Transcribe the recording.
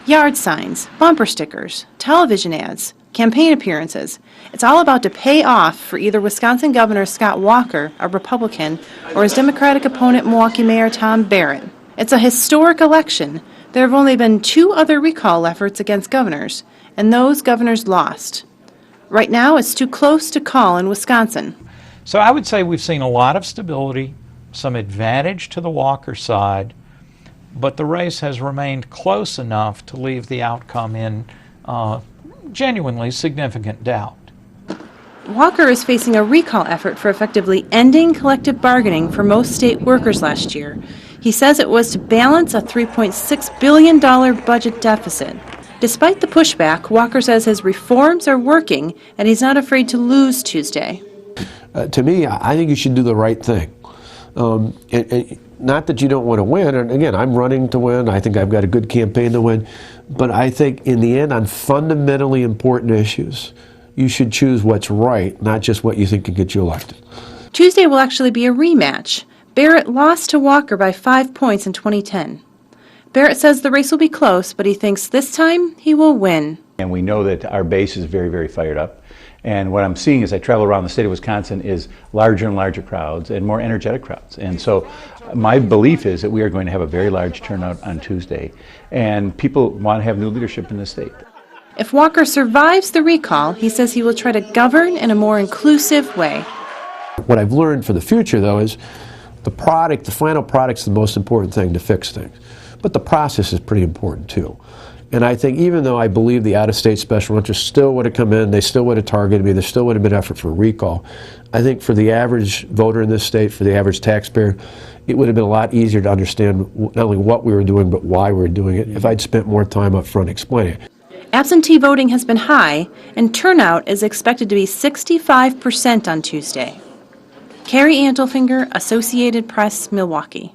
Yard signs, bumper stickers, television ads, campaign appearances. It's all about to pay off for either Wisconsin Governor Scott Walker, a Republican, or his Democratic opponent Milwaukee Mayor Tom Barrett. It's a historic election. There have only been 2 other recall efforts against governors, and those governors lost. Right now, it's too close to call in Wisconsin. So I would say we've seen a lot of stability, some advantage to the Walker side, but the race has remained close enough to leave the outcome in genuinely significant doubt. Walker is facing a recall effort for effectively ending collective bargaining for most state workers last year. He says it was to balance a $3.6 billion budget deficit. Despite the pushback, Walker says his reforms are working and he's not afraid to lose Tuesday. To me, I think you should do the right thing. Not that you don't want to win, and again, I'm running to win. I think I've got a good campaign to win. But I think in the end, on fundamentally important issues, you should choose what's right, not just what you think can get you elected. Tuesday will actually be a rematch. Barrett lost to Walker by 5 points in 2010. Barrett says the race will be close, but he thinks this time he will win. And we know that our base is very, very fired up. And what I'm seeing as I travel around the state of Wisconsin is larger and larger crowds and more energetic crowds. And so my belief is that we are going to have a very large turnout on Tuesday. And people want to have new leadership in the state. If Walker survives the recall, he says he will try to govern in a more inclusive way. What I've learned for the future, though, is the final product's the most important thing to fix things. But the process is pretty important, too. And I think even though I believe the out-of-state special interests still would have come in, they still would have targeted me, there still would have been effort for recall, I think for the average voter in this state, for the average taxpayer, it would have been a lot easier to understand not only what we were doing, but why we were doing it if I'd spent more time up front explaining it. Absentee voting has been high, and turnout is expected to be 65% on Tuesday. Carrie Antelfinger, Associated Press, Milwaukee.